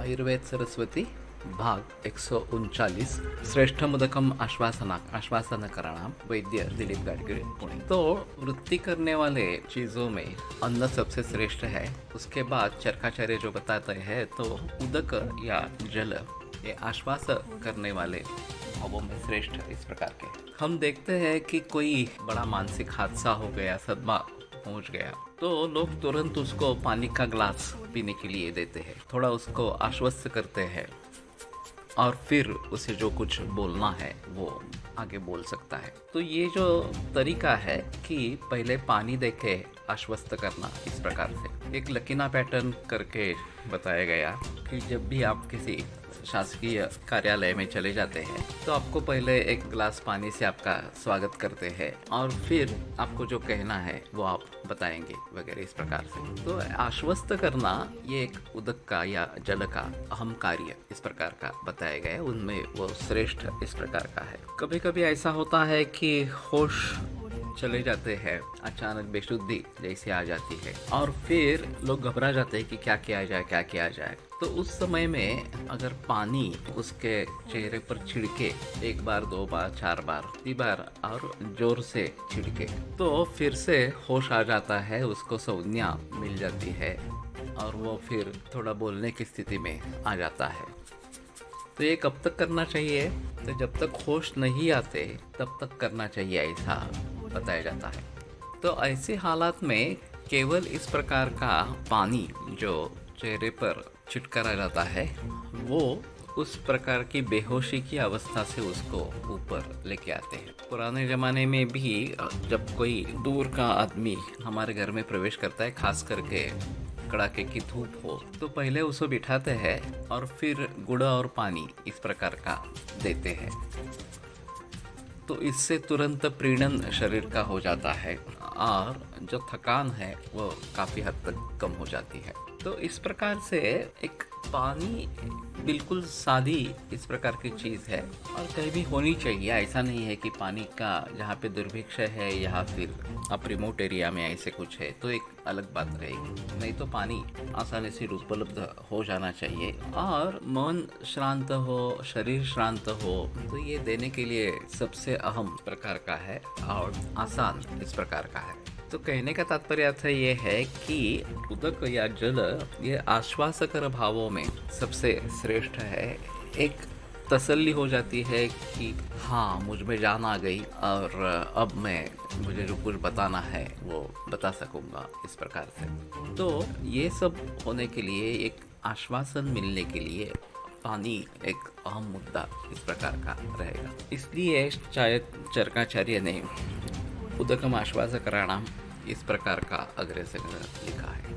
आयुर्वेद सरस्वती भाग 139 श्रेष्ठ मुदकम आश्वासन वैद्य दिलीप गाडगिल पुणे। तो वृत्ति करने वाले चीजों में अन्न सबसे श्रेष्ठ है। उसके बाद चरकाचार्य जो बताते हैं तो उदक या जल ये आश्वास करने वाले भावों में श्रेष्ठ इस प्रकार के। हम देखते हैं कि कोई बड़ा मानसिक हादसा हो गया, सदमा पहुंच गया, तो लोग तुरंत उसको पानी का ग्लास पीने के लिए देते हैं, थोड़ा उसको आश्वस्त करते हैं और फिर उसे जो कुछ बोलना है वो आगे बोल सकता है। तो ये जो तरीका है कि पहले पानी देके आश्वस्त करना, इस प्रकार से एक लकीना पैटर्न करके बताया गया कि जब भी आप किसी शासकीय कार्यालय में चले जाते हैं तो आपको पहले एक गिलास पानी से आपका स्वागत करते हैं और फिर आपको जो कहना है वो आप बताएंगे वगैरह इस प्रकार से। तो आश्वस्त करना ये एक उदक का या जल का अहम कार्य इस प्रकार का बताया गया है, उनमें वो श्रेष्ठ इस प्रकार का है। कभी कभी ऐसा होता है कि होश चले जाते हैं, अचानक बेशुद्धि जैसी आ जाती है और फिर लोग घबरा जाते हैं कि क्या किया जाए। तो उस समय में अगर पानी उसके चेहरे पर छिड़के, एक बार, दो बार, चार बार, 3 बार और जोर से छिड़के, तो फिर से होश आ जाता है, उसको संज्ञा मिल जाती है और वो फिर थोड़ा बोलने की स्थिति में आ जाता है। तो ये कब तक करना चाहिए? तो जब तक होश नहीं आते तब तक करना चाहिए, ऐसा बताया जाता है। तो ऐसे हालात में केवल इस प्रकार का पानी जो चेहरे पर छिटकारा जाता है वो उस प्रकार की बेहोशी की अवस्था से उसको ऊपर लेके आते हैं। पुराने ज़माने में भी जब कोई दूर का आदमी हमारे घर में प्रवेश करता है, खास करके कड़ाके की धूप हो, तो पहले उसे बिठाते हैं और फिर गुड़ और पानी इस प्रकार का देते हैं। तो इससे तुरंत प्रीणन शरीर का हो जाता है और जो थकान है वो काफ़ी हद तक कम हो जाती है। तो इस प्रकार से एक पानी बिल्कुल सादी इस प्रकार की चीज़ है और कहीं भी होनी चाहिए। ऐसा नहीं है कि पानी का जहाँ पे दुर्भिक्ष है या फिर आप रिमोट एरिया में ऐसे कुछ है तो एक अलग बात रहेगी, नहीं तो पानी आसानी से उपलब्ध हो जाना चाहिए और मन शांत हो, शरीर शांत हो, तो ये देने के लिए सबसे अहम प्रकार का है और आसान इस प्रकार का है। तो कहने का तात्पर्य ये है कि उदक या जल ये आश्वासकर भावों में सबसे श्रेष्ठ है। एक तसल्ली हो जाती है कि हाँ, मुझ में जान आ गई और अब मुझे जो कुछ बताना है वो बता सकूंगा इस प्रकार से। तो ये सब होने के लिए, एक आश्वासन मिलने के लिए पानी एक अहम मुद्दा इस प्रकार का रहेगा। इसलिए शायद चरकाचार्य ने उदकम आश्वासकराणाम इस प्रकार का अग्रसंग्रह लिखा है।